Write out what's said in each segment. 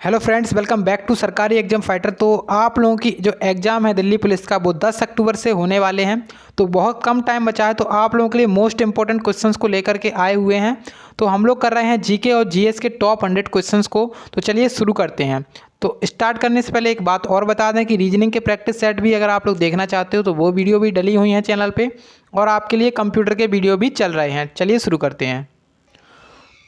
Hello friends, welcome back to Sarkari exam fighter. तो आप लोगों की जो एग्ज़ाम है दिल्ली पुलिस का वो 10 अक्टूबर से होने वाले हैं। तो बहुत कम टाइम बचा है, तो आप लोगों के लिए मोस्ट इंपॉर्टेंट क्वेश्चंस को लेकर के आए हुए हैं। तो हम लोग कर रहे हैं जीके और जीएस के टॉप 100 क्वेश्चंस को। तो चलिए शुरू करते हैं। तो स्टार्ट करने से पहले एक बात और बता दें कि रीजनिंग के प्रैक्टिस सेट भी अगर आप लोग देखना चाहते हो तो वो वीडियो भी डली हुई हैं चैनल पर, और आपके लिए कंप्यूटर के वीडियो भी चल रहे हैं। चलिए शुरू करते हैं।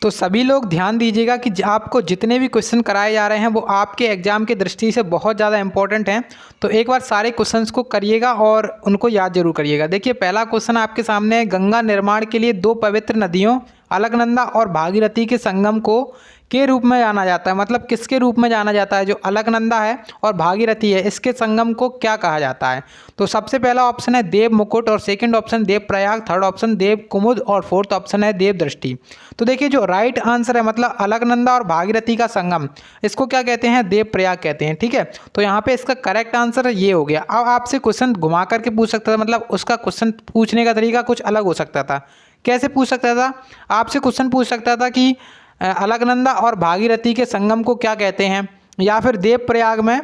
तो सभी लोग ध्यान दीजिएगा कि आपको जितने भी क्वेश्चन कराए जा रहे हैं वो आपके एग्ज़ाम की दृष्टि से बहुत ज़्यादा इंपॉर्टेंट हैं। तो एक बार सारे क्वेश्चंस को करिएगा और उनको याद जरूर करिएगा। देखिए, पहला क्वेश्चन आपके सामने है, गंगा निर्माण के लिए दो पवित्र नदियों अलकनंदा और भागीरथी के संगम को के रूप में जाना जाता है। मतलब किसके रूप में जाना जाता है? जो अलकनंदा है और भागीरथी है, इसके संगम को क्या कहा जाता है? तो सबसे पहला ऑप्शन है देव मुकुट, और second option Dev Prayag, third option देव कुमुद, और फोर्थ ऑप्शन है देव दृष्टि। तो देखिए, जो राइट आंसर है मतलब अलकनंदा और भागीरथी का संगम, इसको क्या कहते हैं? देव प्रयाग कहते हैं। ठीक है, तो यहाँ पे इसका करेक्ट आंसर ये हो गया। अब आपसे क्वेश्चन घुमा करके पूछ सकता था, मतलब उसका क्वेश्चन पूछने का तरीका कुछ अलग हो सकता था। कैसे पूछ सकता था? आपसे क्वेश्चन पूछ सकता था कि अलकनंदा और भागीरथी के संगम को क्या कहते हैं, या फिर देव प्रयाग में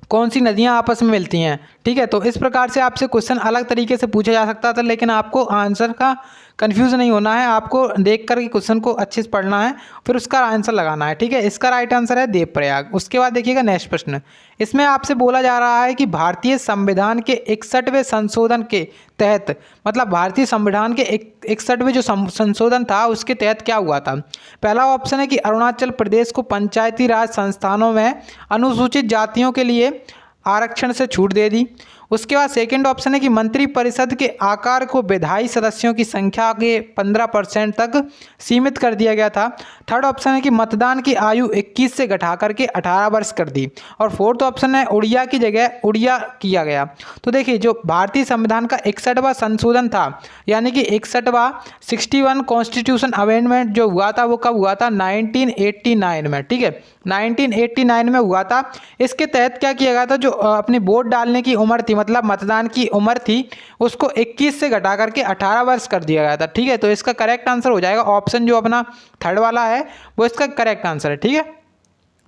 कौन सी नदियां आपस में मिलती हैं। ठीक है, तो इस प्रकार से आपसे क्वेश्चन अलग तरीके से पूछा जा सकता था, लेकिन आपको आंसर का कंफ्यूज नहीं होना है। आपको देख कर के क्वेश्चन को अच्छे से पढ़ना है, फिर उसका आंसर लगाना है। ठीक है, इसका राइट आंसर है देव प्रयाग। उसके बाद देखिएगा नेक्स्ट प्रश्न। इसमें आपसे बोला जा रहा है कि भारतीय संविधान के 61वें संशोधन के तहत, मतलब भारतीय संविधान के 61वें जो संशोधन था उसके तहत क्या हुआ था? पहला ऑप्शन है कि अरुणाचल प्रदेश को पंचायती राज संस्थानों में अनुसूचित जातियों के लिए आरक्षण से छूट दे दी। उसके बाद सेकंड ऑप्शन है कि मंत्रिपरिषद के आकार को विधायी सदस्यों की संख्या के 15% तक सीमित कर दिया गया था। थर्ड ऑप्शन है कि मतदान की आयु 21 से घटा करके 18 वर्ष कर दी। और फोर्थ ऑप्शन है उड़िया की जगह उड़िया किया गया। तो देखिए, जो भारतीय संविधान का 61वां संशोधन था, यानी कि 61वां 61 कॉन्स्टिट्यूशन अमेंडमेंट जो हुआ था वो कब हुआ था? 1989 में। ठीक है, 1989 में हुआ था। इसके तहत क्या किया गया था? जो अपनी वोट डालने की उम्र थी, मतलब मतदान की उम्र थी, उसको 21 से घटा करके 18 वर्ष कर दिया गया था। ठीक है, तो इसका करेक्ट आंसर हो जाएगा ऑप्शन जो अपना थर्ड वाला है, वो इसका करेक्ट आंसर है। ठीक है,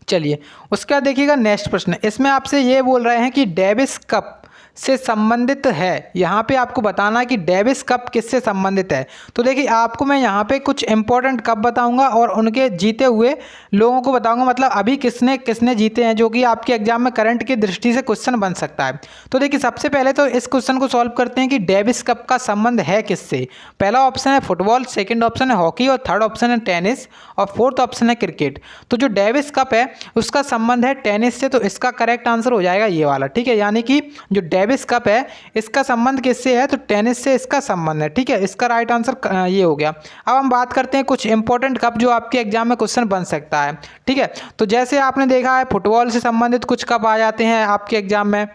चलिए उसके बाद देखिएगा नेक्स्ट प्रश्न। इसमें आपसे ये बोल रहे हैं कि डेविस कप से संबंधित है। यहाँ पे आपको बताना है कि डेविस कप किससे संबंधित है। तो देखिए, आपको मैं यहाँ पे कुछ इंपॉर्टेंट कप बताऊंगा और उनके जीते हुए लोगों को बताऊंगा, मतलब अभी किसने किसने जीते हैं, जो कि आपके एग्जाम में करंट की दृष्टि से क्वेश्चन बन सकता है। तो देखिए, सबसे पहले तो इस क्वेश्चन को सॉल्व करते हैं कि डेविस कप का संबंध है किससे। पहला ऑप्शन है फुटबॉल, सेकेंड ऑप्शन है हॉकी, और थर्ड ऑप्शन है टेनिस, और फोर्थ ऑप्शन है क्रिकेट। तो जो डेविस कप है उसका संबंध है टेनिस से, तो इसका करेक्ट आंसर हो जाएगा ये वाला। ठीक है, यानी कि जो डेविस कप है इसका संबंध किससे है? तो टेनिस से इसका संबंध है। ठीक है, इसका राइट आंसर ये हो गया। अब हम बात करते हैं कुछ इंपॉर्टेंट कप जो आपके एग्जाम में क्वेश्चन बन सकता है। ठीक है, तो जैसे आपने देखा है फुटबॉल से संबंधित कुछ कप आ जाते हैं आपके एग्जाम में,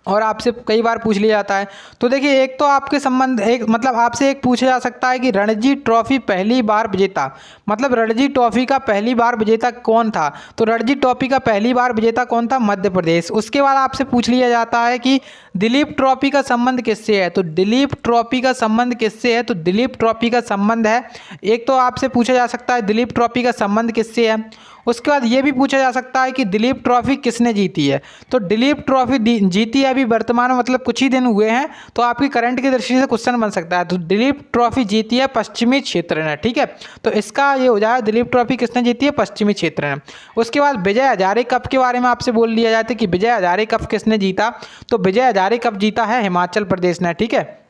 और आपसे कई बार पूछ लिया जाता है। तो देखिए, एक तो आपके संबंध एक मतलब आपसे एक पूछा जा सकता है कि रणजी ट्रॉफी पहली बार विजेता, मतलब रणजी ट्रॉफी का पहली बार विजेता कौन था? तो रणजी ट्रॉफी का पहली बार विजेता कौन था? मध्य प्रदेश। उसके बाद आपसे पूछ लिया जाता है कि दिलीप ट्रॉफी का संबंध किससे है? तो दिलीप ट्रॉफी का संबंध किससे है? तो दिलीप ट्रॉफी का संबंध है, एक तो आपसे पूछा जा सकता है दिलीप ट्रॉफी का संबंध किससे है। उसके बाद ये भी पूछा जा सकता है कि दिलीप ट्रॉफी किसने जीती है। तो दिलीप ट्रॉफी जीती है अभी वर्तमान में, मतलब कुछ ही दिन हुए हैं, तो आपकी करंट की दृष्टि से क्वेश्चन बन सकता है। तो दिलीप ट्रॉफी जीती है पश्चिमी क्षेत्र ने। ठीक है, तो इसका ये हो जाएगा दिलीप ट्रॉफी किसने जीती है? पश्चिमी क्षेत्र ने। उसके बाद विजय हजारे कप के बारे में आपसे बोल लिया जाता है कि विजय हजारे कप किसने जीता? तो विजय हजारे कप जीता है हिमाचल प्रदेश ने। ठीक है,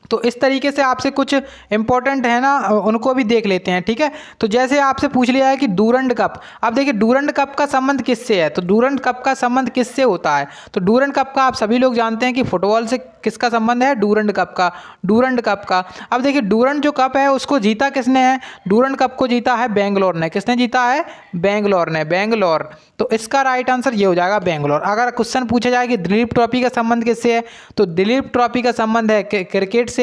तो इस तरीके से आपसे कुछ इंपॉर्टेंट है ना, उनको भी देख लेते हैं। ठीक है, तो जैसे आपसे पूछ लिया है कि डूरंड कप, अब देखिए डूरंड कप का संबंध किससे है? तो डूरंड कप का संबंध किससे होता है? तो डूरंड कप का आप सभी लोग जानते हैं कि फुटबॉल से किसका संबंध है? डूरंड कप का। डूरंड कप का अब देखिए, डूरंड जो कप है उसको जीता किसने है? डूरंड कप को जीता है बेंगलोर ने। किसने जीता है? बेंगलोर ने, बेंगलोर। तो इसका राइट आंसर ये हो जाएगा बेंगलोर। अगर क्वेश्चन पूछा जाए कि दिलीप ट्रॉफी का संबंध किससे है, तो दिलीप ट्रॉफी का संबंध है क्रिकेट से।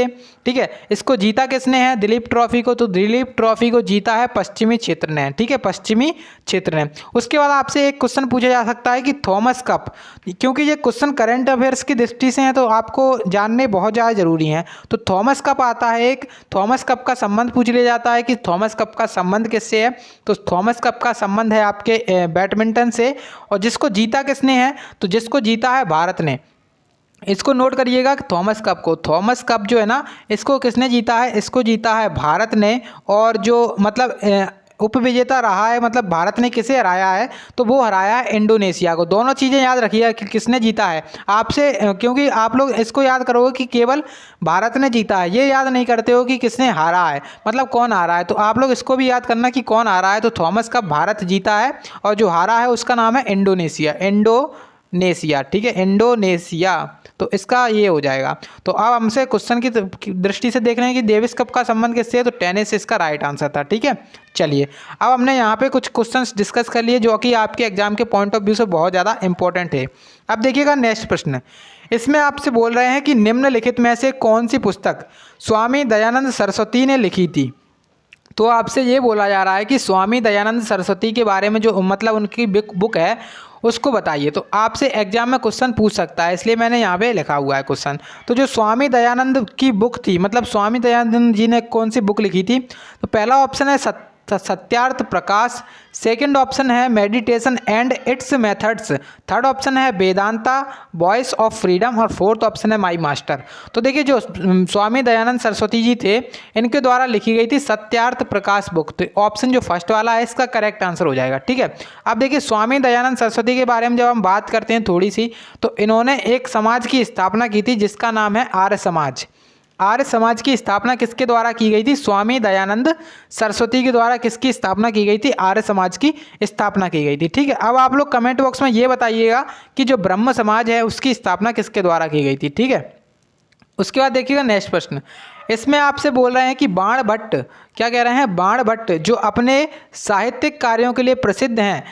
ठीक है, इसको जीता किसने है दिलीप ट्रॉफी को? तो दिलीप ट्रॉफी को जीता है पश्चिमी क्षेत्र ने। ठीक है, पश्चिमी क्षेत्र ने। उसके बाद आपसे एक क्वेश्चन पूछा जा सकता है कि थॉमस कप, क्योंकि ये क्वेश्चन करंट अफेयर्स की दृष्टि से है तो आपको जानने बहुत ज़्यादा ज़रूरी हैं। तो थॉमस कप आता है एक, थॉमस कप का संबंध पूछ लिया जाता है कि थॉमस कप का संबंध किससे है। तो थॉमस कप का संबंध है आपके बैडमिंटन से। और जिसको जीता किसने है, तो जिसको जीता है भारत ने। इसको नोट करिएगा कि थॉमस कप को, थॉमस कप जो है ना, इसको किसने जीता है, इसको जीता है भारत ने। और जो मतलब उपविजेता रहा है, मतलब भारत ने किसे हराया है, तो वो हराया है इंडोनेशिया को। दोनों चीज़ें याद रखिएगा कि किसने जीता है आपसे, क्योंकि आप लोग इसको याद करोगे कि केवल भारत ने जीता है, ये याद नहीं करते हो कि किसने हारा है, मतलब कौन हारा है। तो आप लोग इसको भी याद करना कि कौन हारा है। तो थॉमस कप भारत जीता है और जो हारा है उसका नाम है इंडोनेशिया, इंडोनेशिया, ठीक है, इंडोनेशिया। तो इसका ये हो जाएगा। तो अब हमसे क्वेश्चन की दृष्टि से देख रहे हैं कि डेविस कप का संबंध किससे है, तो टेनिस इसका राइट आंसर था, ठीक है। चलिए, अब हमने यहाँ पे कुछ क्वेश्चंस डिस्कस कर लिए जो कि आपके एग्जाम के पॉइंट ऑफ व्यू से बहुत ज़्यादा इंपॉर्टेंट है। अब देखिएगा नेक्स्ट प्रश्न, इसमें आपसे बोल रहे हैं कि निम्नलिखित में से कौन सी पुस्तक स्वामी दयानंद सरस्वती ने लिखी थी। तो आपसे ये बोला जा रहा है कि स्वामी दयानंद सरस्वती के बारे में जो मतलब उनकी बुक है उसको बताइए। तो आपसे एग्जाम में क्वेश्चन पूछ सकता है, इसलिए मैंने यहाँ पे लिखा हुआ है क्वेश्चन। तो जो स्वामी दयानंद की बुक थी, मतलब स्वामी दयानंद जी ने कौन सी बुक लिखी थी, तो पहला ऑप्शन है सत्यार्थ प्रकाश, सेकंड ऑप्शन है meditation and it's methods, third option है वेदांता वॉइस ऑफ फ्रीडम, और फोर्थ ऑप्शन है माई मास्टर। तो देखिए, जो स्वामी दयानंद सरस्वती जी थे, इनके द्वारा लिखी गई थी सत्यार्थ प्रकाश बुक। तो ऑप्शन जो फर्स्ट वाला है इसका करेक्ट आंसर हो जाएगा, ठीक है। अब देखिए, स्वामी दयानंद सरस्वती के बारे में जब हम बात करते हैं थोड़ी सी, तो इन्होंने एक समाज की स्थापना की थी जिसका नाम है आर्य समाज। आर्य समाज की स्थापना किसके द्वारा की गई थी, स्वामी दयानंद सरस्वती के द्वारा किसकी स्थापना की गई थी, आर्य समाज की स्थापना की गई थी, ठीक है। अब आप लोग कमेंट बॉक्स में ये बताइएगा कि जो ब्रह्म समाज है उसकी स्थापना किसके द्वारा की गई थी, ठीक है। उसके बाद देखिएगा नेक्स्ट प्रश्न, इसमें आपसे बोल रहे हैं कि बाण भट्ट, क्या कह रहे हैं, बाण भट्ट जो अपने साहित्यिक कार्यों के लिए प्रसिद्ध हैं,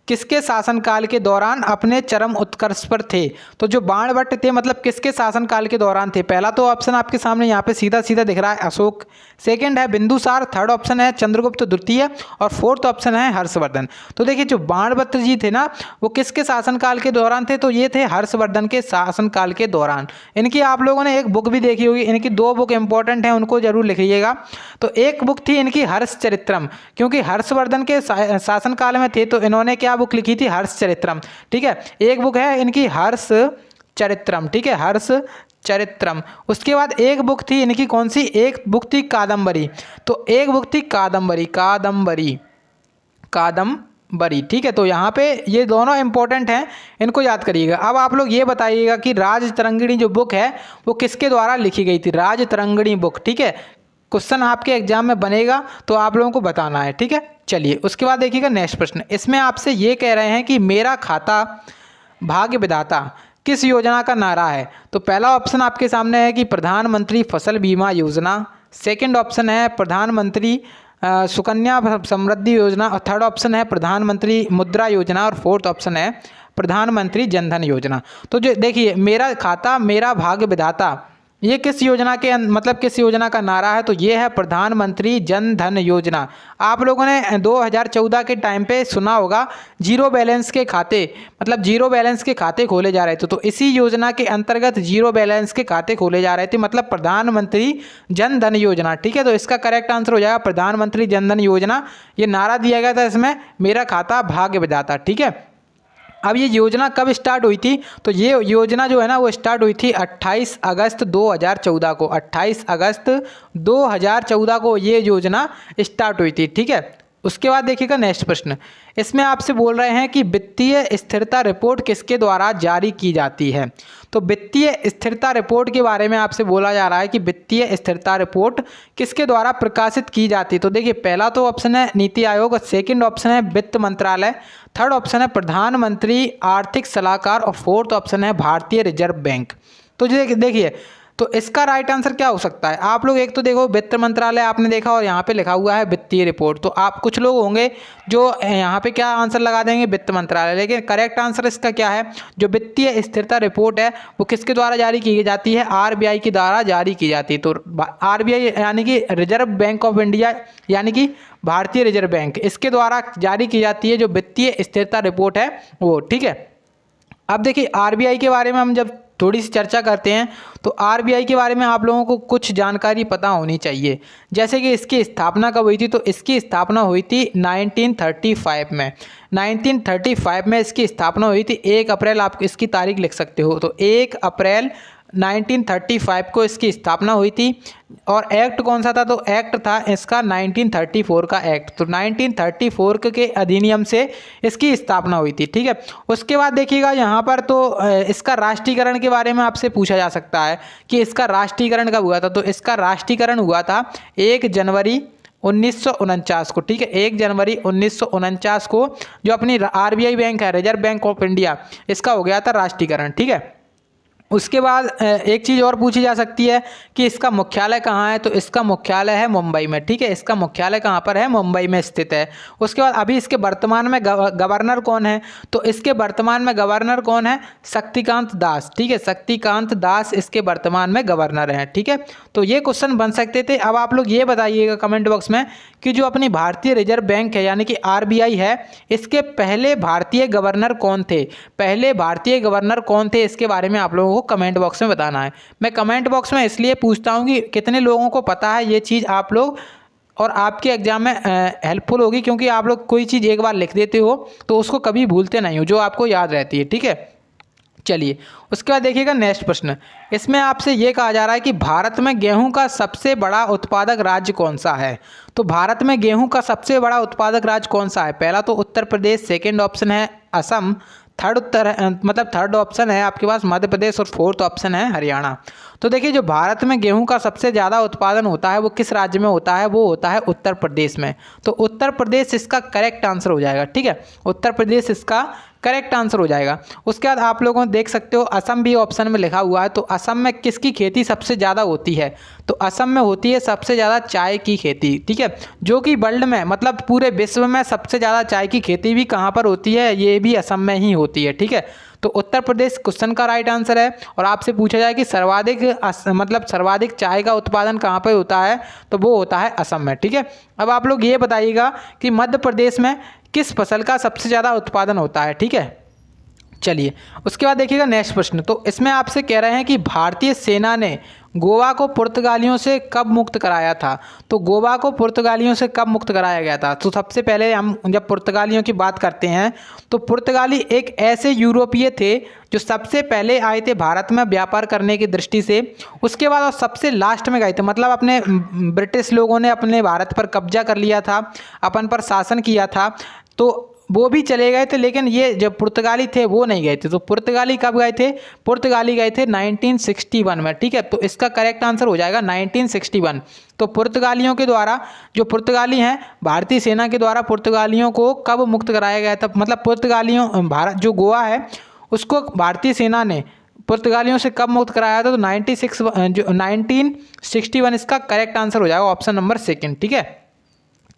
किसके शासनकाल के दौरान अपने चरम उत्कर्ष पर थे। तो जो बाण भट्ट थे मतलब किसके शासनकाल के दौरान थे, पहला तो ऑप्शन आपके सामने यहाँ पे सीधा सीधा दिख रहा है अशोक, सेकंड है बिंदुसार, थर्ड ऑप्शन है चंद्रगुप्त द्वितीय, और फोर्थ ऑप्शन है हर्षवर्धन। तो देखिए, जो बाण भट्ट जी थे ना, वो किसके शासनकाल के दौरान थे, तो ये थे हर्षवर्धन के शासनकाल के दौरान। इनकी आप लोगों ने एक बुक भी देखी होगी, इनकी दो बुक इंपॉर्टेंट हैं, उनको जरूर लिखिएगा। तो एक बुक थी इनकी हर्षचरित्रम, क्योंकि हर्षवर्धन के शासनकाल में थे, तो इन्होंने क्या बुक लिखी थी, हर्षचरित्रम, ठीक है। एक बुक है इनकी हर्षचरित्रम, ठीक है, हर्षचरित्रम। उसके बाद एक बुक थी इनकी कौन सी, एक बुक थी कादम्बरी। तो एक बुक थी कादम्बरी, ठीक है। तो यहाँ पे ये दोनों इंपॉर्टेंट हैं, इनको याद करिएगा। अब आप लोग ये बताइएगा कि राजतरंगिणी जो बुक है वो किसके द्वारा लिखी गई थी, राजतरंगिणी बुक, ठीक है। क्वेश्चन आपके एग्जाम में बनेगा तो आप लोगों को बताना है, ठीक है। चलिए, उसके बाद देखिएगा नेक्स्ट प्रश्न, इसमें आपसे ये कह रहे हैं कि मेरा खाता भाग्य विधाता किस योजना का नारा है। तो पहला ऑप्शन आपके सामने है कि प्रधानमंत्री फसल बीमा योजना, सेकंड ऑप्शन है प्रधानमंत्री सुकन्या समृद्धि योजना, और थर्ड ऑप्शन है प्रधानमंत्री मुद्रा योजना, और फोर्थ ऑप्शन है प्रधानमंत्री जनधन योजना। तो जो देखिए, मेरा खाता मेरा भाग्य विधाता, ये किस योजना के मतलब किस योजना का नारा है, तो ये है प्रधानमंत्री जन धन योजना। आप लोगों ने 2014 के टाइम पे सुना होगा जीरो बैलेंस के खाते, मतलब जीरो बैलेंस के खाते खोले जा रहे थे, तो इसी योजना के अंतर्गत जीरो बैलेंस के खाते खोले जा रहे थे, मतलब प्रधानमंत्री जन धन योजना, ठीक है। तो इसका करेक्ट आंसर हो जाएगा प्रधानमंत्री जन धन योजना। ये नारा दिया गया था इसमें, मेरा खाता भाग्य विधाता, ठीक है। अब ये योजना कब स्टार्ट हुई थी, तो ये योजना जो है ना वो स्टार्ट हुई थी 28 अगस्त 2014 को, 28 अगस्त 2014 को ये योजना स्टार्ट हुई थी, ठीक है। उसके बाद देखिएगा नेक्स्ट प्रश्न, इसमें आपसे बोल रहे हैं कि वित्तीय स्थिरता रिपोर्ट किसके द्वारा जारी की जाती है। तो वित्तीय स्थिरता रिपोर्ट के बारे में आपसे बोला जा रहा है कि वित्तीय स्थिरता रिपोर्ट किसके द्वारा प्रकाशित की जाती है। तो देखिए, पहला तो ऑप्शन है नीति आयोग, और सेकंड ऑप्शन है वित्त मंत्रालय, थर्ड ऑप्शन है प्रधानमंत्री आर्थिक सलाहकार, और फोर्थ ऑप्शन है भारतीय रिजर्व बैंक। तो देखिए, तो इसका राइट आंसर क्या हो सकता है, आप लोग एक तो देखो वित्त मंत्रालय आपने देखा और यहाँ पे लिखा हुआ है वित्तीय रिपोर्ट, तो आप कुछ लोग होंगे जो यहाँ पे क्या आंसर लगा देंगे, वित्त मंत्रालय। लेकिन करेक्ट आंसर इसका क्या है, जो वित्तीय स्थिरता रिपोर्ट है वो किसके द्वारा जारी की जाती है, आरबीआई के द्वारा जारी की जाती है। तो आरबीआई यानी कि रिजर्व बैंक ऑफ इंडिया, यानी कि भारतीय रिजर्व बैंक, इसके द्वारा जारी की जाती है जो वित्तीय स्थिरता रिपोर्ट है वो, ठीक है। अब देखिए, आरबीआई के बारे में हम जब थोड़ी सी चर्चा करते हैं। तो आरबीआई के बारे में आप लोगों को कुछ जानकारी पता होनी चाहिए, जैसे कि इसकी स्थापना कब हुई थी। तो इसकी स्थापना हुई थी 1935 में। 1935 में इसकी स्थापना हुई थी। 1 अप्रैल आप इसकी तारीख लिख सकते हो। तो 1 अप्रैल 1935 को इसकी स्थापना हुई थी। और एक्ट कौन सा था? तो एक्ट था इसका 1934 का एक्ट। तो 1934 के अधिनियम से इसकी स्थापना हुई थी, ठीक है। उसके बाद देखिएगा यहाँ पर तो इसका राष्ट्रीयकरण के बारे में आपसे पूछा जा सकता है कि इसका राष्ट्रीयकरण कब हुआ था। तो इसका राष्ट्रीयकरण हुआ था 1 जनवरी 1949 को, ठीक है। 1 जनवरी 1949 को जो अपनी आरबीआई बैंक है, रिजर्व बैंक ऑफ इंडिया, इसका हो गया था राष्ट्रीयकरण, ठीक है। उसके बाद एक चीज़ और पूछी जा सकती है कि इसका मुख्यालय कहाँ है। तो इसका मुख्यालय है मुंबई में, ठीक है। इसका मुख्यालय कहाँ पर है? मुंबई में स्थित है। उसके बाद अभी इसके वर्तमान में गवर्नर कौन है? तो इसके वर्तमान में गवर्नर कौन है? शक्तिकांत दास, ठीक है। शक्तिकांत दास इसके वर्तमान में गवर्नर हैं, ठीक है। तो ये क्वेश्चन बन सकते थे। अब आप लोग ये बताइएगा कमेंट बॉक्स में कि जो अपनी भारतीय रिजर्व बैंक है यानी कि आरबीआई है, इसके पहले भारतीय गवर्नर कौन थे? पहले भारतीय गवर्नर कौन थे, इसके बारे में आप लोगों को कमेंट बॉक्स में बताना है। मैं कमेंट बॉक्स में इसलिए पूछता हूं कि कितने लोगों को पता है ये चीज़ आप लोग, और आपके एग्जाम में हेल्पफुल होगी, क्योंकि आप लोग कोई चीज़ एक बार लिख देते हो तो उसको कभी भूलते नहीं हो, जो आपको याद रहती है, ठीक है। चलिए उसके बाद देखिएगा नेक्स्ट प्रश्न। इसमें आपसे ये कहा जा रहा है कि भारत में गेहूं का सबसे बड़ा उत्पादक राज्य कौन सा है। तो भारत में गेहूं का सबसे बड़ा उत्पादक राज्य कौन सा है? पहला तो उत्तर प्रदेश, सेकंड ऑप्शन है असम, थर्ड ऑप्शन है आपके पास मध्य प्रदेश, और फोर्थ ऑप्शन है हरियाणा। तो देखिए जो भारत में गेहूं का सबसे ज़्यादा उत्पादन होता है वो किस राज्य में होता है? वो होता है उत्तर प्रदेश में। तो उत्तर प्रदेश इसका करेक्ट आंसर हो जाएगा, ठीक है। उत्तर प्रदेश इसका करेक्ट आंसर हो जाएगा। उसके बाद आप लोगों देख सकते हो असम भी ऑप्शन में लिखा हुआ है। तो असम में किसकी खेती सबसे ज़्यादा होती है? तो असम में होती है सबसे ज़्यादा चाय की खेती, ठीक है। जो कि वर्ल्ड में मतलब पूरे विश्व में सबसे ज़्यादा चाय की खेती भी कहाँ पर होती है? ये भी असम में ही होती है, ठीक है। तो उत्तर प्रदेश क्वेश्चन का राइट आंसर है। और आपसे पूछा जाए कि सर्वाधिक चाय का उत्पादन कहाँ पर होता है? तो वो होता है असम में, ठीक है। अब आप लोग ये बताइएगा कि मध्य प्रदेश में किस फसल का सबसे ज़्यादा उत्पादन होता है, ठीक है। चलिए उसके बाद देखिएगा नेक्स्ट प्रश्न। तो इसमें आपसे कह रहे हैं कि भारतीय सेना ने गोवा को पुर्तगालियों से कब मुक्त कराया था। तो गोवा को पुर्तगालियों से कब मुक्त कराया गया था? तो सबसे पहले हम जब पुर्तगालियों की बात करते हैं तो पुर्तगाली एक ऐसे यूरोपीय थे जो सबसे पहले आए थे भारत में व्यापार करने की दृष्टि से। उसके बाद और सबसे लास्ट में गए थे, मतलब अपने ब्रिटिश लोगों ने अपने भारत पर कब्जा कर लिया था, अपन पर शासन किया था, तो वो भी चले गए थे। लेकिन ये जो पुर्तगाली थे वो नहीं गए थे। तो पुर्तगाली कब गए थे? पुर्तगाली गए थे 1961 में, ठीक है। तो इसका करेक्ट आंसर हो जाएगा 1961। तो पुर्तगालियों के द्वारा, जो पुर्तगाली हैं, भारतीय सेना के द्वारा पुर्तगालियों को कब मुक्त कराया गया था? मतलब पुर्तगालियों भारत जो गोवा है उसको भारतीय सेना ने पुर्तगालियों से कब मुक्त कराया था? तो 1961 इसका करेक्ट आंसर हो जाएगा, ऑप्शन नंबर सेकंड, ठीक है।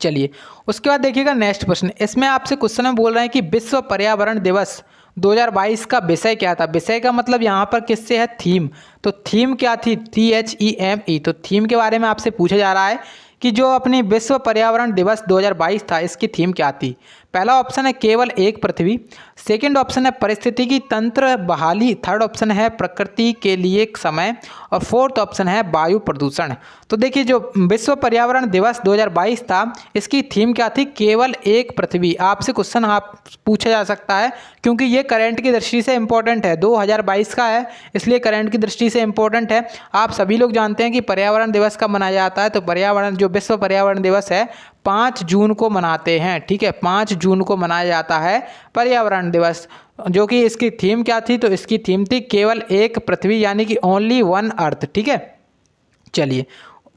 चलिए उसके बाद देखिएगा नेक्स्ट प्रश्न। इसमें आपसे क्वेश्चन में बोल रहे हैं कि विश्व पर्यावरण दिवस 2022 का विषय क्या था। विषय का मतलब यहाँ पर किससे है? थीम। तो थीम क्या थी? THEME। तो थीम के बारे में आपसे पूछा जा रहा है कि जो अपनी विश्व पर्यावरण दिवस 2022 था इसकी थीम क्या थी। पहला ऑप्शन है केवल एक पृथ्वी, सेकंड ऑप्शन है परिस्थितिकी तंत्र बहाली, थर्ड ऑप्शन है प्रकृति के लिए समय, और फोर्थ ऑप्शन है वायु प्रदूषण। तो देखिए जो विश्व पर्यावरण दिवस 2022 था इसकी थीम क्या थी? केवल एक पृथ्वी। आपसे क्वेश्चन आप पूछा जा सकता है क्योंकि ये करंट की दृष्टि से इंपॉर्टेंट है, 2022 का है इसलिए करंट की दृष्टि से इंपॉर्टेंट है। आप सभी लोग जानते हैं कि पर्यावरण दिवस कब मनाया जाता है। तो पर्यावरण जो विश्व पर्यावरण दिवस है 5 जून को मनाते हैं, ठीक है। 5 जून को मनाया जाता है पर्यावरण दिवस। जो कि इसकी थीम क्या थी? तो इसकी थीम थी केवल एक पृथ्वी, यानी कि ओनली वन अर्थ, ठीक है। चलिए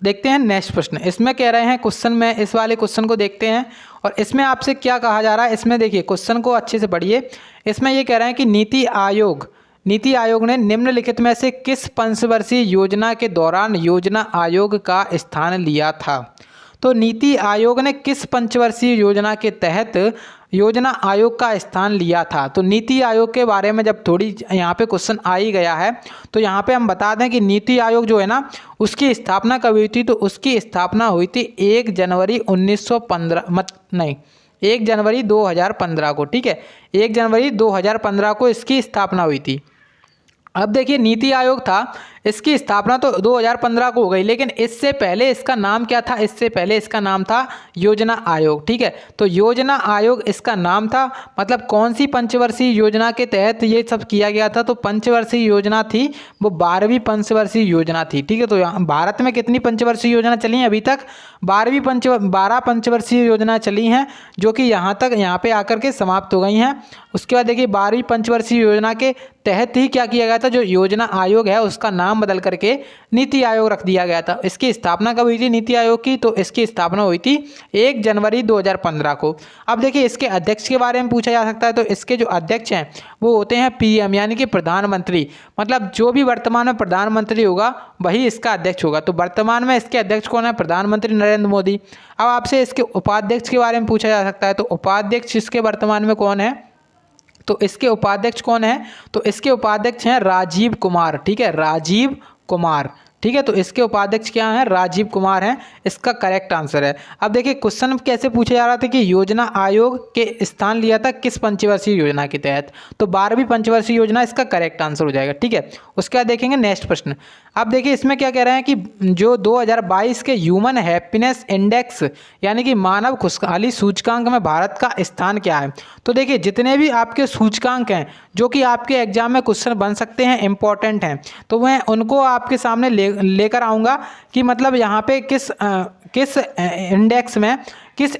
देखते हैं नेक्स्ट प्रश्न। इसमें कह रहे हैं क्वेश्चन में, इस वाले क्वेश्चन को देखते हैं और इसमें आपसे क्या कहा जा रहा है। इसमें देखिए क्वेश्चन को अच्छे से पढ़िए। इसमें ये कह रहे हैं कि नीति आयोग ने निम्नलिखित में से किस पंचवर्षीय योजना के दौरान योजना आयोग का स्थान लिया था। तो नीति आयोग ने किस पंचवर्षीय योजना के तहत योजना आयोग का स्थान लिया था। तो नीति आयोग के बारे में जब थोड़ी यहाँ पे क्वेश्चन आ ही गया है तो यहाँ पे हम बता दें कि नीति आयोग जो है ना उसकी स्थापना कब हुई थी। तो उसकी स्थापना हुई थी 1 जनवरी 2015 को, ठीक है। 1 जनवरी 2015 को इसकी स्थापना हुई थी। अब देखिए नीति आयोग था, इसकी स्थापना तो 2015 को हो गई, लेकिन इससे पहले इसका नाम क्या था? इससे पहले इसका नाम था योजना आयोग। ठीक है, तो योजना आयोग इसका नाम था। मतलब कौन सी पंचवर्षीय योजना के तहत ये सब किया गया था? तो पंचवर्षीय योजना थी वो 12वीं पंचवर्षीय योजना थी। ठीक है, तो यहाँ भारत में कितनी पंचवर्षीय योजना चली हैं? अभी तक 12 पंचवर्षीय योजना चली हैं, जो कि यहाँ पे आकर के समाप्त हो गई हैं। उसके बाद देखिए 12वीं पंचवर्षीय योजना के तहत ही क्या किया गया था? जो योजना आयोग है उसका नाम बदल करके नीति आयोग रख दिया गया था। इसकी स्थापना कब हुई थी नीति आयोग की? तो इसकी स्थापना हुई थी 1 जनवरी 2015 को। अब देखिए इसके अध्यक्ष के बारे में पूछा जा सकता है, तो इसके जो अध्यक्ष हैं वो होते हैं पीएम, यानी कि प्रधानमंत्री। मतलब जो भी वर्तमान में प्रधानमंत्री होगा वही इसका अध्यक्ष होगा। तो वर्तमान में इसके अध्यक्ष कौन है? प्रधानमंत्री नरेंद्र मोदी। अब आपसे इसके उपाध्यक्ष के बारे में पूछा जा सकता है, तो उपाध्यक्ष इसके वर्तमान में कौन है? तो इसके उपाध्यक्ष कौन है? तो इसके उपाध्यक्ष हैं राजीव कुमार। ठीक है, राजीव कुमार। ठीक है, तो इसके उपाध्यक्ष क्या हैं? राजीव कुमार हैं। इसका करेक्ट आंसर है। अब देखिए क्वेश्चन कैसे पूछा जा रहा था कि योजना आयोग के स्थान लिया था किस पंचवर्षीय योजना के तहत? तो 12वीं पंचवर्षीय योजना इसका करेक्ट आंसर हो जाएगा। ठीक है, उसके बाद देखेंगे नेक्स्ट प्रश्न। अब देखिए इसमें क्या कह रहे हैं कि जो 2022 के ह्यूमन हैप्पीनेस इंडेक्स यानी कि मानव खुशहाली सूचकांक में भारत का स्थान क्या है? तो देखिए जितने भी आपके सूचकांक हैं जो कि आपके एग्जाम में क्वेश्चन बन सकते हैं, इंपॉर्टेंट हैं, तो मैं उनको आपके सामने लेकर आऊँगा कि मतलब यहाँ पे किस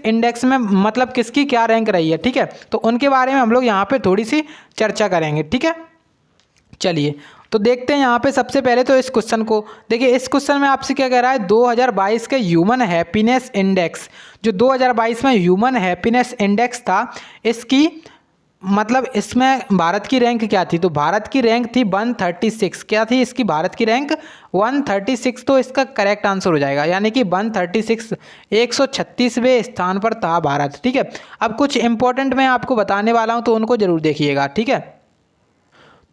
इंडेक्स में मतलब किसकी क्या रैंक रही है। ठीक है, तो उनके बारे में हम लोग यहाँ पे थोड़ी सी चर्चा करेंगे। ठीक है, चलिए तो देखते हैं यहाँ पे सबसे पहले तो इस क्वेश्चन को देखिए। इस क्वेश्चन में आपसे क्या कह रहा है? 2022 के ह्यूमन हैप्पीनेस इंडेक्स, जो 2022 में ह्यूमन हैप्पीनेस इंडेक्स था, इसकी मतलब इसमें भारत की रैंक क्या थी? तो भारत की रैंक थी 136। क्या थी इसकी भारत की रैंक? 136। तो इसका करेक्ट आंसर हो जाएगा, यानी कि 136, 136वें स्थान पर था भारत। ठीक है, अब कुछ इंपॉर्टेंट मैं आपको बताने वाला हूँ, तो उनको जरूर देखिएगा। ठीक है,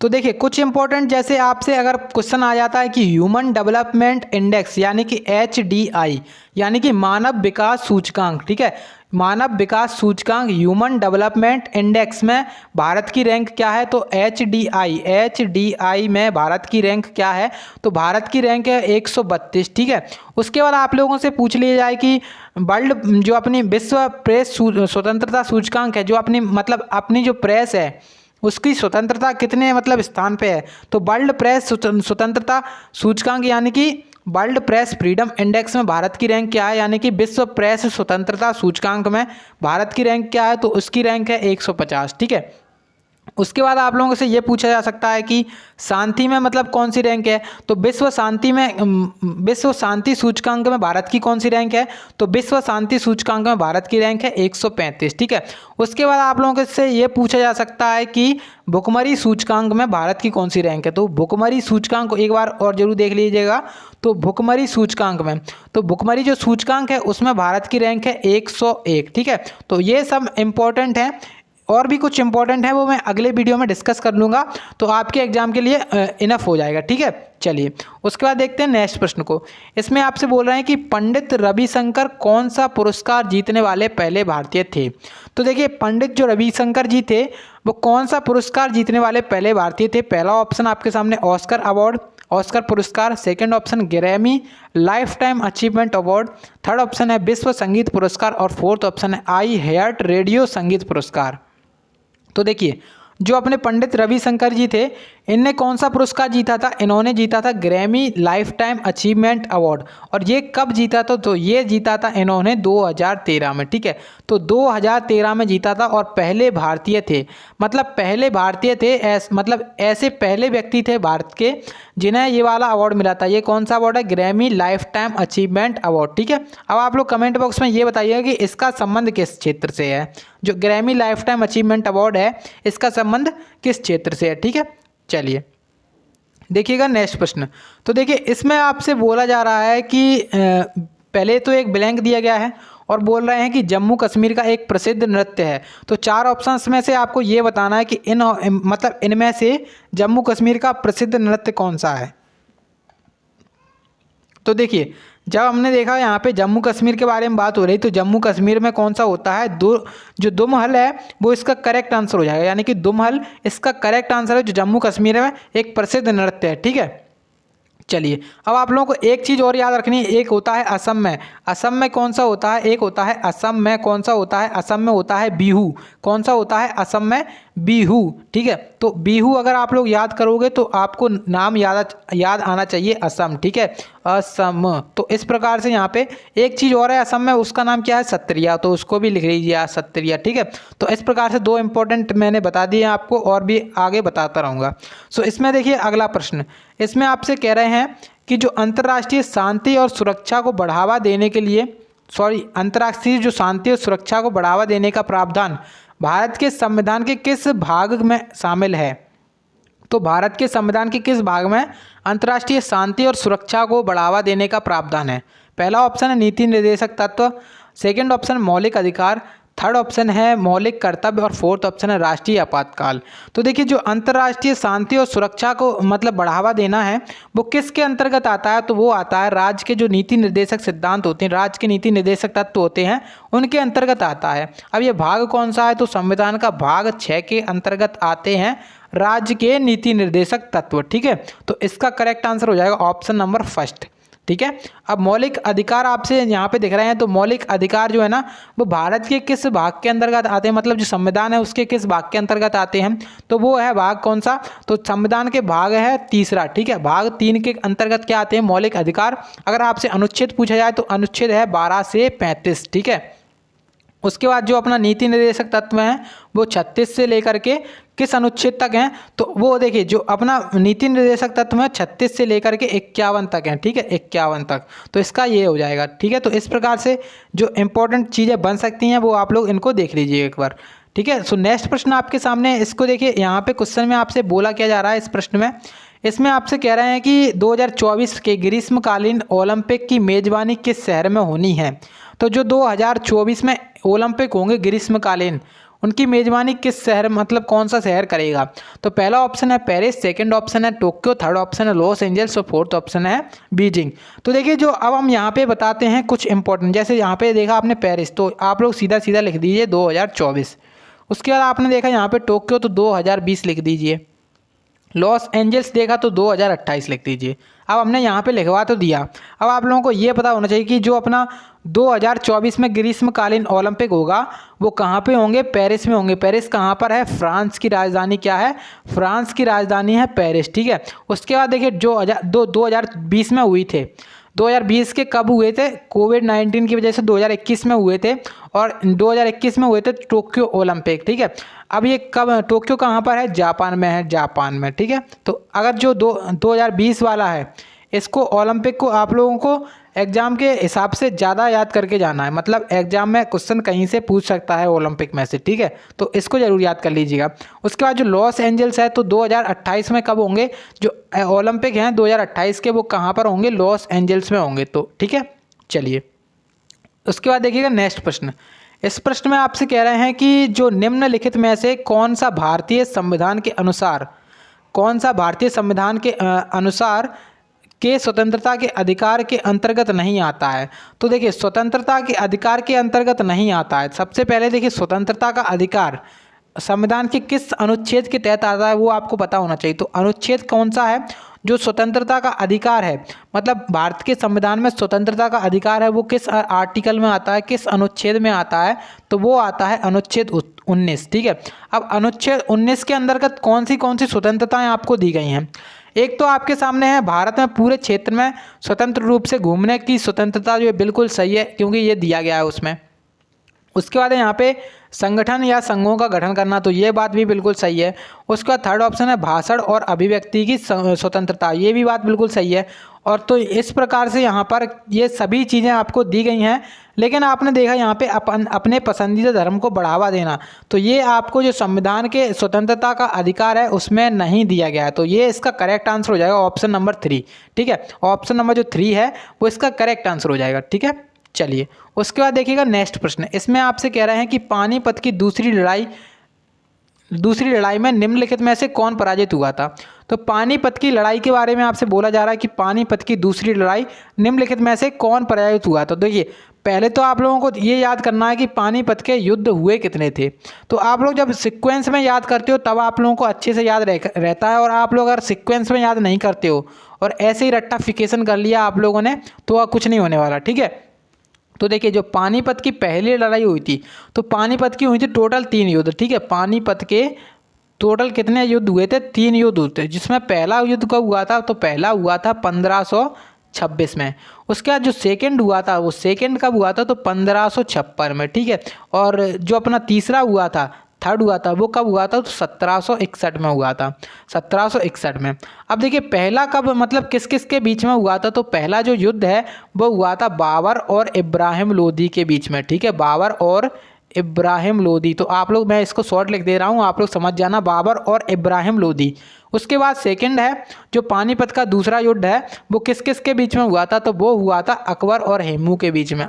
तो देखिए कुछ इंपॉर्टेंट, जैसे आपसे अगर क्वेश्चन आ जाता है कि ह्यूमन डेवलपमेंट इंडेक्स यानी कि HDI यानी कि मानव विकास सूचकांक। ठीक है, मानव विकास सूचकांक ह्यूमन डेवलपमेंट इंडेक्स में भारत की रैंक क्या है? तो HDI में भारत की रैंक क्या है? तो भारत की रैंक है 132। ठीक है, उसके बाद आप लोगों से पूछ लिया जाए कि वर्ल्ड जो अपनी विश्व प्रेस स्वतंत्रता सूचकांक है, जो अपनी मतलब अपनी जो प्रेस है उसकी स्वतंत्रता कितने मतलब स्थान पे है? तो वर्ल्ड प्रेस स्वतंत्रता सूचकांक यानी कि वर्ल्ड प्रेस फ्रीडम इंडेक्स में भारत की रैंक क्या है? यानी कि विश्व प्रेस स्वतंत्रता सूचकांक में भारत की रैंक क्या है? तो उसकी रैंक है 150। ठीक है, उसके बाद आप लोगों से ये पूछा जा सकता है कि शांति में मतलब कौन सी रैंक है? तो विश्व शांति सूचकांक में भारत की कौन सी रैंक है? तो विश्व शांति सूचकांक में भारत की रैंक है 135। ठीक है, उसके बाद आप लोगों से ये पूछा जा सकता है कि भुखमरी सूचकांक में भारत की कौन सी रैंक है? तो भुखमरी सूचकांक को एक बार और जरूर देख लीजिएगा। तो भुखमरी सूचकांक में, तो भुखमरी जो सूचकांक है उसमें भारत की रैंक है 101। ठीक है, तो ये सब इंपॉर्टेंट है। और भी कुछ इंपॉर्टेंट है वो मैं अगले वीडियो में डिस्कस कर लूँगा, तो आपके एग्जाम के लिए इनफ हो जाएगा। ठीक है, चलिए उसके बाद देखते हैं नेक्स्ट प्रश्न को। इसमें आपसे बोल रहे हैं कि पंडित रविशंकर कौन सा पुरस्कार जीतने वाले पहले भारतीय थे? तो देखिए पंडित जो रविशंकर जी थे वो कौन सा पुरस्कार जीतने वाले पहले भारतीय थे? पहला ऑप्शन आपके सामने ऑस्कर अवार्ड, ऑस्कर पुरस्कार। Second option Grammy life time achievement award. Third option है विश्व संगीत पुरस्कार और फोर्थ ऑप्शन है आई हेयर्ट रेडियो संगीत पुरस्कार। तो देखिए जो अपने पंडित रविशंकर जी थे, इनने कौन सा पुरस्कार जीता था? इन्होंने जीता था Grammy life time achievement award. और ये कब जीता था? तो ये जीता था इन्होंने 2013 में। ठीक है, तो 2013 में जीता था और पहले भारतीय थे, मतलब पहले भारतीय थे, मतलब ऐसे पहले व्यक्ति थे भारत के जिन्हें ये वाला अवार्ड मिला था। ये कौन सा अवार्ड है? Grammy life time achievement award. ठीक है, अब आप लोग कमेंट बॉक्स में ये बताइएगा कि इसका संबंध किस क्षेत्र से है? जो Grammy life time achievement award है इसका संबंध किस क्षेत्र से है? ठीक है, चलिए देखिएगा नेक्स्ट प्रश्न। तो देखिए इसमें आपसे बोला जा रहा है कि पहले तो एक ब्लैंक दिया गया है और बोल रहे हैं कि जम्मू कश्मीर का एक प्रसिद्ध नृत्य है। तो चार ऑप्शंस में से आपको ये बताना है कि मतलब इनमें से जम्मू कश्मीर का प्रसिद्ध नृत्य कौन सा है? तो देखिए जब हमने देखा यहाँ पे जम्मू कश्मीर के बारे में बात हो रही, तो जम्मू कश्मीर में कौन सा होता है, जो दुमहल है वो इसका करेक्ट आंसर हो जाएगा, यानी कि दुमहल इसका करेक्ट आंसर है, जो जम्मू कश्मीर में एक प्रसिद्ध नृत्य है। ठीक है, चलिए अब आप लोगों को एक चीज़ और याद रखनी है, एक होता है असम में। असम में कौन सा होता है, एक होता है असम में कौन सा होता है, असम में होता है बिहू। कौन सा होता है, असम में बिहू। ठीक है, तो बिहू अगर आप लोग याद करोगे तो आपको नाम याद आना चाहिए असम। ठीक है, असम। तो इस प्रकार से यहाँ पे एक चीज़ और है असम में, उसका नाम क्या है, सत्रिया, तो उसको भी लिख लीजिए आप, सत्रिया। ठीक है, तो इस प्रकार से दो इंपॉर्टेंट मैंने बता दिए आपको, और भी आगे बताता रहूँगा। सो इसमें देखिए अगला प्रश्न, इसमें आपसे कह रहे हैं कि जो अंतर्राष्ट्रीय शांति और सुरक्षा को बढ़ावा देने के लिए, अंतर्राष्ट्रीय जो शांति और सुरक्षा को बढ़ावा देने का प्रावधान भारत के संविधान के किस भाग में शामिल है। तो भारत के संविधान के किस भाग में अंतर्राष्ट्रीय शांति और सुरक्षा को बढ़ावा देने का प्रावधान है। पहला ऑप्शन है नीति निर्देशक तत्व, सेकंड ऑप्शन मौलिक अधिकार, थर्ड ऑप्शन है मौलिक कर्तव्य, और फोर्थ ऑप्शन है राष्ट्रीय आपातकाल। तो देखिए जो अंतर्राष्ट्रीय शांति और सुरक्षा को मतलब बढ़ावा देना है वो किसके अंतर्गत आता है, तो वो आता है राज्य के जो नीति निर्देशक सिद्धांत होते हैं, राज्य के नीति निर्देशक तत्व होते हैं, उनके अंतर्गत आता है। अब ये भाग कौन सा है, तो संविधान का भाग 6 के अंतर्गत आते हैं राज्य के नीति निर्देशक तत्व। ठीक है, तो इसका करेक्ट आंसर हो जाएगा ऑप्शन नंबर फर्स्ट। ठीक है, अब मौलिक अधिकार आपसे यहाँ पे दिख रहे हैं, तो मौलिक अधिकार जो है ना वो भारत के किस भाग के अंतर्गत आते हैं, मतलब जो संविधान है उसके किस भाग के अंतर्गत आते हैं, तो वो है भाग कौन सा, तो संविधान के भाग है तीसरा। ठीक है, भाग 3 के अंतर्गत क्या आते हैं, मौलिक अधिकार। अगर आपसे अनुच्छेद पूछा जाए तो अनुच्छेद है 12 से 35। ठीक है, उसके बाद जो अपना नीति निर्देशक तत्व हैं वो 36 से लेकर के किस अनुच्छेद तक हैं, तो वो देखिए जो अपना नीति निर्देशक तत्व है 36 से लेकर के 51 तक हैं। ठीक है, 51 तक, तो इसका ये हो जाएगा। ठीक है, तो इस प्रकार से जो इंपॉर्टेंट चीज़ें बन सकती हैं वो आप लोग इनको देख लीजिए एक बार। ठीक है, सो नेक्स्ट प्रश्न आपके सामने, इसको देखिए यहाँ पे क्वेश्चन में आपसे बोला क्या जा रहा है इस प्रश्न में, इसमें आपसे कह रहे हैं कि 2024 के ग्रीष्मकालीन ओलंपिक की मेज़बानी किस शहर में होनी है। तो जो 2024 में ओलंपिक होंगे ग्रीष्मकालीन, उनकी मेज़बानी किस शहर, मतलब कौन सा शहर करेगा। तो पहला ऑप्शन है पेरिस, सेकंड ऑप्शन है टोक्यो, थर्ड ऑप्शन है लॉस एंजल्स, और फोर्थ ऑप्शन है बीजिंग। तो देखिए जो अब हम यहाँ पे बताते हैं कुछ इंपॉर्टेंट, जैसे यहाँ पे देखा आपने पेरिस, तो आप लोग सीधा सीधा लिख दीजिए 2024। उसके बाद आपने देखा यहाँ पे टोक्यो, तो 2020 लिख दीजिए। लॉस एंजल्स देखा तो 2028 लिख दीजिए। अब हमने यहाँ पे लिखवा तो दिया, अब आप लोगों को ये पता होना चाहिए कि जो अपना 2024 में ग्रीष्मकालीन ओलंपिक होगा वो कहाँ पे होंगे, पेरिस में होंगे। पेरिस कहाँ पर है, फ्रांस की राजधानी क्या है, फ्रांस की राजधानी है पेरिस। ठीक है, उसके बाद देखिए जो 2020 में हुई थे, 2020 के कब हुए थे, कोविड-19 की वजह से 2021 में हुए थे, और 2021 में हुए थे टोक्यो ओलंपिक। ठीक है, अब ये कब, टोक्यो कहाँ पर है, जापान में है, जापान में। ठीक है, तो अगर जो 2020 वाला है इसको ओलंपिक को आप लोगों को एग्जाम के हिसाब से ज़्यादा याद करके जाना है, मतलब एग्जाम में क्वेश्चन कहीं से पूछ सकता है ओलंपिक में से। ठीक है, तो इसको ज़रूर याद कर लीजिएगा। उसके बाद जो लॉस एंजल्स है तो 2028 में कब होंगे, जो ओलंपिक हैं 2028 के, वो कहाँ पर होंगे, लॉस एंजल्स में होंगे। तो ठीक है, चलिए उसके बाद देखिएगा नेक्स्ट प्रश्न। इस प्रश्न में आपसे कह रहे हैं कि जो निम्नलिखित में से कौन सा भारतीय संविधान के अनुसार, कौन सा भारतीय संविधान के अनुसार के स्वतंत्रता के अधिकार के अंतर्गत नहीं आता है। तो देखिए स्वतंत्रता के अधिकार के अंतर्गत नहीं आता है, सबसे पहले देखिए स्वतंत्रता का अधिकार संविधान के किस अनुच्छेद के तहत आता है वो आपको पता होना चाहिए। तो अनुच्छेद कौन सा है जो स्वतंत्रता का अधिकार है, मतलब भारत के संविधान में स्वतंत्रता का अधिकार है वो किस आर्टिकल में आता है, किस अनुच्छेद में आता है, तो वो आता है अनुच्छेद 19। ठीक है, अब अनुच्छेद 19 के अंतर्गत कौन सी स्वतंत्रताएं आपको दी गई हैं। एक तो आपके सामने है भारत में पूरे क्षेत्र में स्वतंत्र रूप से घूमने की स्वतंत्रता, जो है बिल्कुल सही है क्योंकि ये दिया गया है उसमें। उसके बाद है यहाँ पे संगठन या संघों का गठन करना, तो ये बात भी बिल्कुल सही है। उसके बाद थर्ड ऑप्शन है भाषण और अभिव्यक्ति की स्वतंत्रता, ये भी बात बिल्कुल सही है। और तो इस प्रकार से यहाँ पर ये सभी चीज़ें आपको दी गई हैं, लेकिन आपने देखा यहाँ पे अपने पसंदीदा धर्म को बढ़ावा देना, तो ये आपको जो संविधान के स्वतंत्रता का अधिकार है उसमें नहीं दिया गया है। तो ये इसका करेक्ट आंसर हो जाएगा ऑप्शन नंबर 3। ठीक है, ऑप्शन नंबर जो 3 है वो इसका करेक्ट आंसर हो जाएगा। ठीक है, चलिए उसके बाद देखिएगा नेक्स्ट प्रश्न। इसमें आपसे कह रहे हैं कि पानीपत की दूसरी लड़ाई में निम्नलिखित में से कौन पराजित हुआ था। तो पानीपत की लड़ाई के बारे में आपसे बोला जा रहा है कि पानीपत की दूसरी लड़ाई निम्नलिखित में से कौन पराजित हुआ। तो देखिए पहले तो आप लोगों को ये याद करना है कि पानीपत के युद्ध हुए कितने थे। तो आप लोग जब सीक्वेंस में याद करते हो तब आप लोगों को अच्छे से याद रहता है, और आप लोग अगर सीक्वेंस में याद नहीं करते हो और ऐसे ही रट्टाफिकेशन कर लिया आप लोगों ने तो कुछ नहीं होने वाला, ठीक है। तो देखिए जो पानीपत की पहली लड़ाई हुई थी, तो पानीपत की हुई थी टोटल 3 युद्ध, ठीक है। पानीपत के टोटल कितने युद्ध हुए थे? 3 युद्ध हुए थे, जिसमें पहला युद्ध कब हुआ था? तो पहला हुआ था 1526 में। उसके बाद जो सेकंड हुआ था वो सेकंड कब हुआ था? तो 1556 में, ठीक है। और जो अपना तीसरा हुआ था, थर्ड हुआ था, वो कब हुआ था? तो 1761 में हुआ था, 1761 में। अब देखिए पहला कब, मतलब किस किस के बीच में हुआ था? तो पहला जो युद्ध है वो हुआ था बाबर और इब्राहिम लोदी के बीच में, ठीक है। बाबर और इब्राहिम लोदी। तो आप लोग, मैं इसको शॉर्ट लिख दे रहा हूँ, आप लोग समझ जाना, बाबर और इब्राहिम लोदी। उसके बाद सेकंड है जो पानीपत का दूसरा युद्ध है वो किस किस के बीच में हुआ था? तो वो हुआ था अकबर और हेमू के बीच में,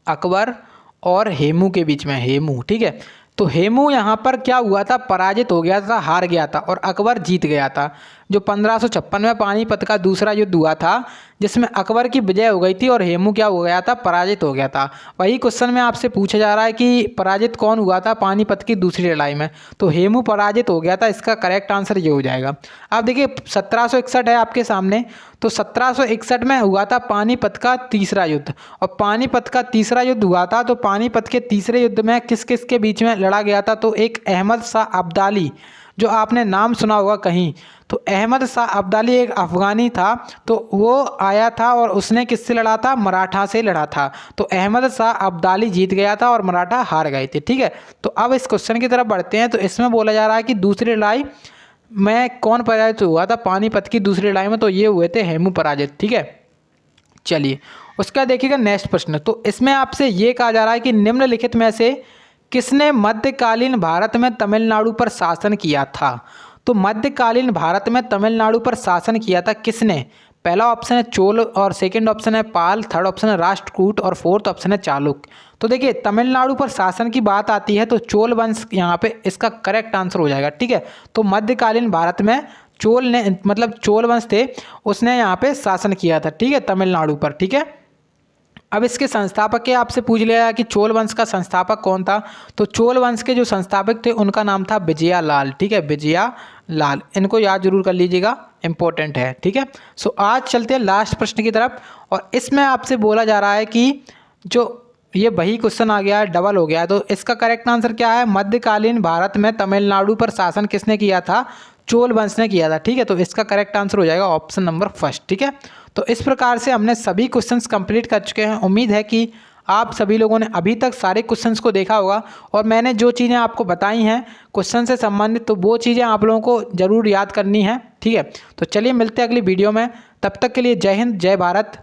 अकबर और हेमू के बीच में, हेमू, ठीक है। तो हेमू यहाँ पर क्या हुआ था? पराजित हो गया था, हार गया था, और अकबर जीत गया था। जो 1556 में पानीपत का दूसरा युद्ध हुआ था जिसमें अकबर की विजय हो गई थी और हेमू क्या हो गया था? पराजित हो गया था। वही क्वेश्चन में आपसे पूछा जा रहा है कि पराजित कौन हुआ था पानीपत की दूसरी लड़ाई में? तो हेमू पराजित हो गया था, इसका करेक्ट आंसर ये हो जाएगा। अब देखिए 1761 है आपके सामने, तो 1761 में हुआ था पानीपत का तीसरा युद्ध, और पानीपत का तीसरा युद्ध हुआ था। तो पानीपत के तीसरे युद्ध में किस किस के बीच में लड़ा गया था? तो एक अहमद शाह अब्दाली, जो आपने नाम सुना होगा कहीं, तो अहमद शाह अब्दाली एक अफ़गानी था, तो वो आया था और उसने किससे लड़ा था? मराठा से लड़ा था। तो अहमद शाह अब्दाली जीत गया था और मराठा हार गए थे, ठीक है। तो अब इस क्वेश्चन की तरफ बढ़ते हैं। तो इसमें बोला जा रहा है कि दूसरी लड़ाई में कौन पराजित हुआ था पानीपत की दूसरी लड़ाई में? तो ये हुए थे हेमू पराजित, ठीक है। चलिए उसका देखिएगा नेक्स्ट प्रश्न। तो इसमें आपसे ये कहा जा रहा है कि निम्नलिखित में से किसने मध्यकालीन भारत में तमिलनाडु पर शासन किया था? तो मध्यकालीन भारत में तमिलनाडु पर शासन किया था किसने? पहला ऑप्शन है चोल, और सेकंड ऑप्शन है पाल, थर्ड ऑप्शन है राष्ट्रकूट, और फोर्थ ऑप्शन है चालुक्य। तो देखिए तमिलनाडु पर शासन की बात आती है तो चोल वंश यहाँ पे इसका करेक्ट आंसर हो जाएगा, ठीक है। तो मध्यकालीन भारत में चोल ने, मतलब चोल वंश थे, उसने यहाँ पे शासन किया था, ठीक है, तमिलनाडु पर, ठीक है। अब इसके संस्थापक के आपसे पूछ लिया कि चोल वंश का संस्थापक कौन था? तो चोल वंश के जो संस्थापक थे उनका नाम था विजया लाल, ठीक है, विजया लाल। इनको याद जरूर कर लीजिएगा, इंपॉर्टेंट है, ठीक है। सो आज चलते हैं लास्ट प्रश्न की तरफ, और इसमें आपसे बोला जा रहा है कि जो ये वही क्वेश्चन आ गया है, डबल हो गया है। तो इसका करेक्ट आंसर क्या है? मध्यकालीन भारत में तमिलनाडु पर शासन किसने किया था? चोल वंश ने किया था, ठीक है। तो इसका करेक्ट आंसर हो जाएगा ऑप्शन नंबर फर्स्ट, ठीक है। तो इस प्रकार से हमने सभी क्वेश्चंस कंप्लीट कर चुके हैं। उम्मीद है कि आप सभी लोगों ने अभी तक सारे क्वेश्चंस को देखा होगा, और मैंने जो चीज़ें आपको बताई हैं क्वेश्चन से संबंधित, तो वो चीज़ें आप लोगों को ज़रूर याद करनी है, ठीक है। तो चलिए मिलते हैं अगली वीडियो में, तब तक के लिए जय हिंद, जय भारत।